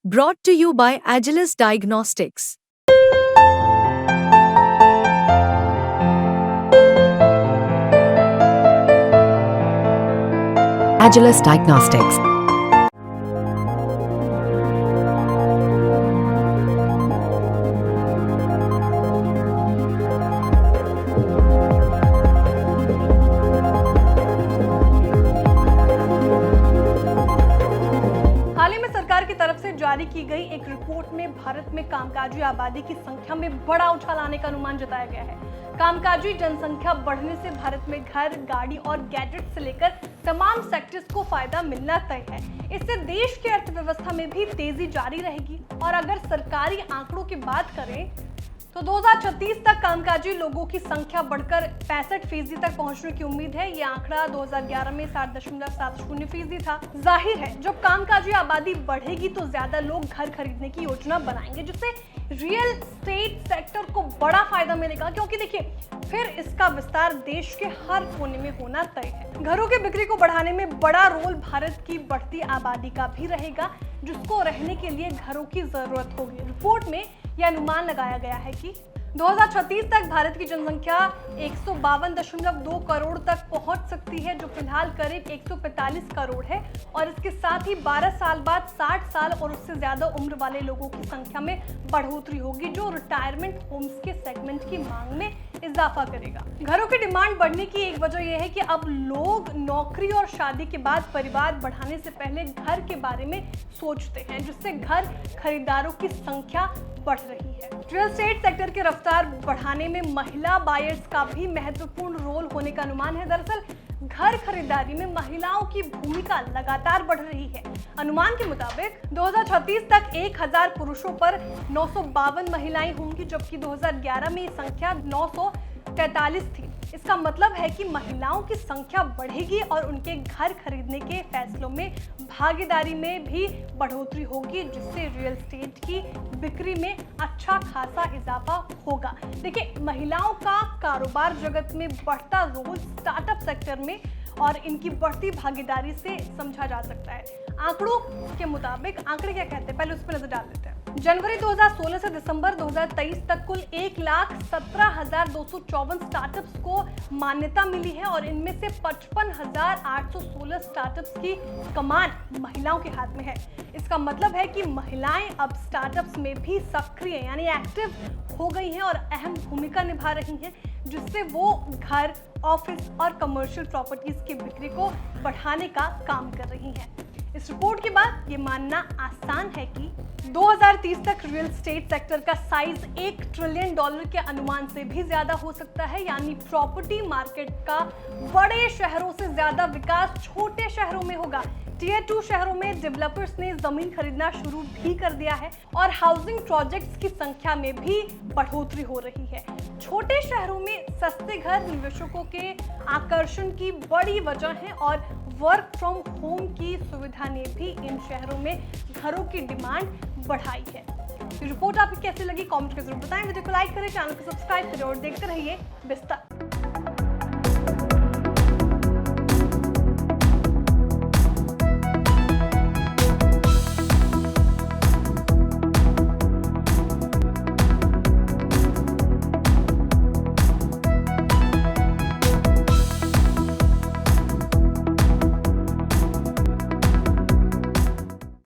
Brought to you by Agilus Diagnostics. Agilus Diagnostics. हाल ही में सरकार की तरफ से जारी की गई एक रिपोर्ट में भारत में कामकाजी आबादी की संख्या में बड़ा उछाल आने का अनुमान जताया गया है। कामकाजी जनसंख्या बढ़ने से भारत में घर, गाड़ी और गैजेट से लेकर तमाम सेक्टर्स को फायदा मिलना तय है। इससे देश की अर्थव्यवस्था में भी तेजी जारी रहेगी। और अगर सरकारी आंकड़ों की बात करें तो 2036 तक कामकाजी लोगों की संख्या बढ़कर 65% तक पहुंचने की उम्मीद है। ये आंकड़ा 2011 में 60.70% था। जाहिर है जब कामकाजी आबादी बढ़ेगी तो ज्यादा लोग घर खरीदने की योजना बनाएंगे, जिससे रियल एस्टेट सेक्टर को बड़ा फायदा मिलेगा, क्योंकि देखिए फिर इसका विस्तार देश के हर कोने में होना तय है। घरों की बिक्री को बढ़ाने में बड़ा रोल भारत की बढ़ती आबादी का भी रहेगा, जिसको रहने के लिए घरों की जरूरत होगी। रिपोर्ट में यह अनुमान लगाया गया है कि 2036 तक भारत की जनसंख्या 152.2 करोड़ तक पहुंच सकती है, जो फिलहाल करीब 145 करोड़ है। और इसके साथ ही 12 साल बाद 60 साल और उससे ज्यादा उम्र वाले लोगों की संख्या में बढ़ोतरी होगी, जो रिटायरमेंट होम्स के सेगमेंट की मांग में इजाफा करेगा। घरों की डिमांड बढ़ने की एक वजह यह है कि अब लोग नौकरी और शादी के बाद परिवार बढ़ाने से पहले घर के बारे में सोचते हैं, जिससे घर खरीदारों की संख्या बढ़ रही है। रियल एस्टेट सेक्टर की रफ्तार बढ़ाने में महिला बायर्स का भी महत्वपूर्ण रोल होने का अनुमान है। दरअसल घर खरीदारी में महिलाओं की भूमिका लगातार बढ़ रही है। अनुमान के मुताबिक 2036 तक 1000 पुरुषों पर 952 महिलाएं होंगी, जबकि 2011 में ये संख्या 943 थी। इसका मतलब है कि महिलाओं की संख्या बढ़ेगी और उनके घर खरीदने के फैसलों में भागीदारी में भी बढ़ोतरी होगी, जिससे रियल एस्टेट की बिक्री में अच्छा खासा इजाफा होगा। देखिए, महिलाओं का कारोबार जगत में बढ़ता रोल स्टार्टअप सेक्टर में और इनकी बढ़ती भागीदारी से समझा जा सकता है। आंकड़ों के मुताबिक आंकड़े क्या कहते हैं, पहले उस पर नजर डाल लेते हैं। जनवरी 2016 से दिसंबर 2023 तक कुल 1,17,254 स्टार्टअप्स को मान्यता मिली है और इनमें से 55,816 स्टार्टअप्स की कमान महिलाओं के हाथ में है। इसका मतलब है कि महिलाएं अब स्टार्टअप्स में भी सक्रिय यानी एक्टिव हो गई हैं और अहम भूमिका निभा रही हैं, जिससे वो घर, ऑफिस और कमर्शियल प्रॉपर्टीज की बिक्री को बढ़ाने का काम कर रही हैं। इस रिपोर्ट के बाद ये मानना आसान है कि 2030 तक रियल एस्टेट सेक्टर का साइज $1 ट्रिलियन के अनुमान से भी ज्यादा हो सकता है। यानी प्रॉपर्टी मार्केट का बड़े शहरों से ज्यादा विकास छोटे शहरों में होगा। टियर 2 शहरों में डेवलपर्स ने जमीन खरीदना शुरू भी कर दिया है और हाउसिंग प्रोजेक्ट्स की संख्या में भी बढ़ोतरी हो रही है। छोटे शहरों में सस्ते घर निवेशकों के आकर्षण की बड़ी वजह है और वर्क फ्रॉम होम की सुविधा ने भी इन शहरों में घरों की डिमांड बढ़ाई है। रिपोर्ट आपको कैसी लगी कमेंट करके जरूर बताएं। वीडियो को लाइक करें, चैनल को सब्सक्राइब करें और देखते रहिए विस्तार।